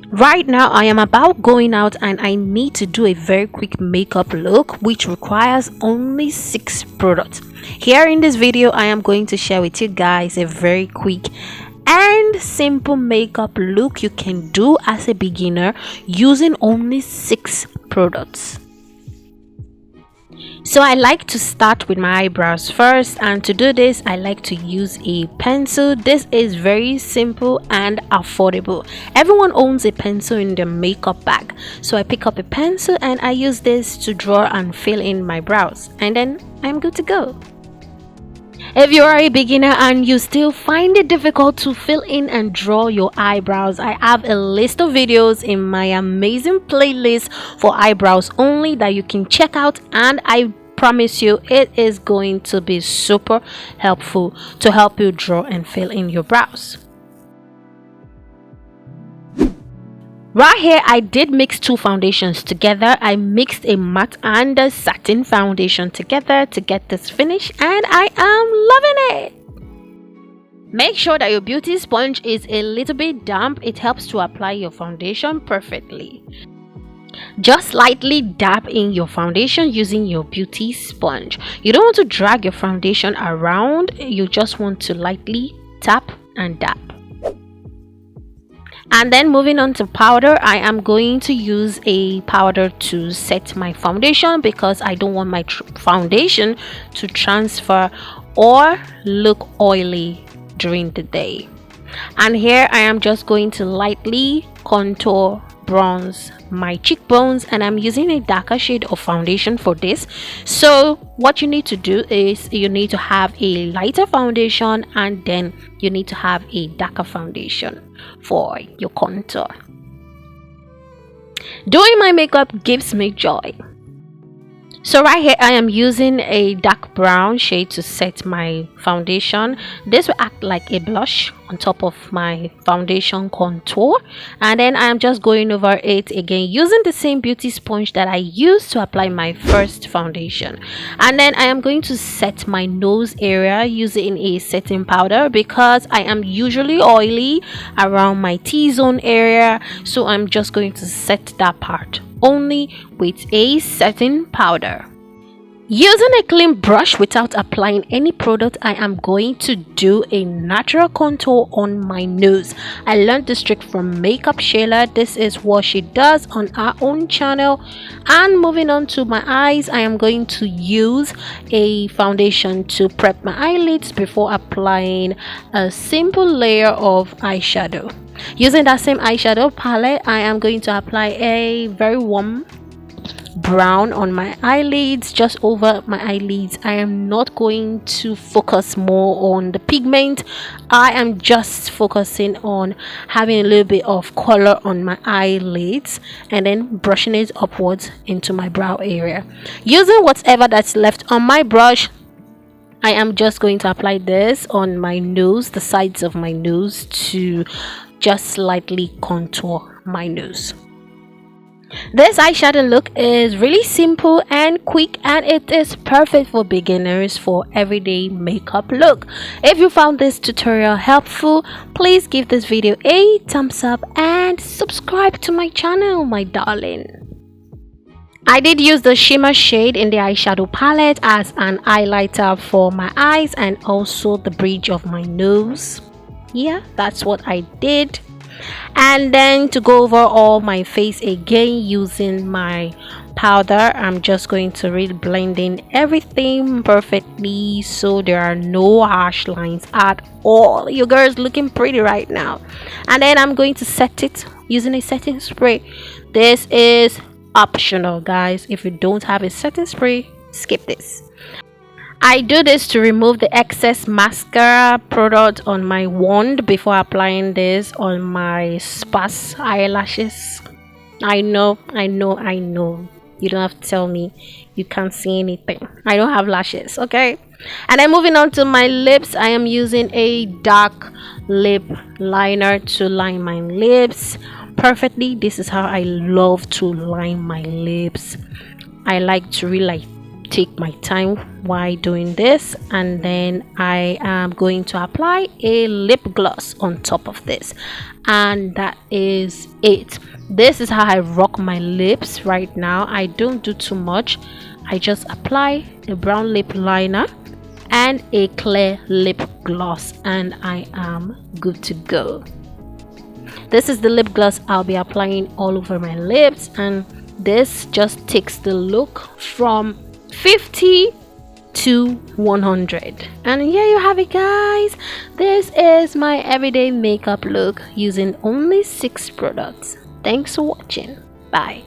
Right now I am about going out and I need to do a very quick makeup look which requires only 6 products. Here in this video I am going to share with you guys a very quick and simple makeup look you can do as a beginner using only 6 products. So I like to start with my eyebrows first, and to do this I like to use a pencil. This is very simple and affordable. Everyone owns a pencil in their makeup bag, so I pick up a pencil and I use this to draw and fill in my brows, and then I'm good to go. If you are a beginner and you still find it difficult to fill in and draw your eyebrows, I have a list of videos in my amazing playlist for eyebrows only that you can check out, and I promise you it is going to be super helpful to help you draw and fill in your brows. Right here I did mix 2 foundations together. I mixed a matte and a satin foundation together to get this finish, and I am loving it. Make sure that your beauty sponge is a little bit damp. It helps to apply your foundation perfectly. Just lightly dab in your foundation using your beauty sponge. You don't want to drag your foundation around, you just want to lightly tap and dab. And then moving on to powder, I am going to use a powder to set my foundation because I don't want my foundation to transfer or look oily during the day. And here I am just going to lightly contour, bronze my cheekbones, and I'm using a darker shade of foundation for this. So what you need to do is you need to have a lighter foundation and then you need to have a darker foundation for your contour. Doing my makeup gives me joy. So right here I am using a dark brown shade to set my foundation. This will act like a blush on top of my foundation contour, and then I am just going over it again using the same beauty sponge that I used to apply my first foundation. And then I am going to set my nose area using a setting powder because I am usually oily around my T-zone area, so I'm just going to set that part only with a setting powder. Using a clean brush without applying any product, I am going to do a natural contour on my nose. I learned this trick from Makeup Shayla. This is what she does on our own channel. And moving on to my eyes, I am going to use a foundation to prep my eyelids before applying a simple layer of eyeshadow. Using that same eyeshadow palette, I am going to apply a very warm brown on my eyelids, just over my eyelids. I am not going to focus more on the pigment. I am just focusing on having a little bit of color on my eyelids and then brushing it upwards into my brow area. Using whatever that's left on my brush, I am just going to apply this on my nose, the sides of my nose, to just slightly contour my nose. This eyeshadow look is really simple and quick, and it is perfect for beginners for everyday makeup look. If you found this tutorial helpful, please give this video a thumbs up and subscribe to my channel, my darling. I did use the shimmer shade in the eyeshadow palette as an highlighter for my eyes and also the bridge of my nose. Yeah, that's what I did. And then to go over all my face again using my powder, I'm just going to really blend in everything perfectly so there are no harsh lines at all. You girls looking pretty right now. And then I'm going to set it using a setting spray. This is optional, guys. If you don't have a setting spray, skip this. I do this to remove the excess mascara product on my wand before applying this on my sparse eyelashes. I know. You don't have to tell me you can't see anything. I don't have lashes, okay? And then moving on to my lips, I am using a dark lip liner to line my lips perfectly. This is how I love to line my lips. I like to really take my time while doing this, and then I am going to apply a lip gloss on top of this, and that is it. This is how I rock my lips right now. I don't do too much. I just apply a brown lip liner and a clear lip gloss, and I am good to go. This is the lip gloss I'll be applying all over my lips, and this just takes the look from 50 to 100. And here you have it, guys. This is my everyday makeup look using only 6 products. Thanks for watching. Bye.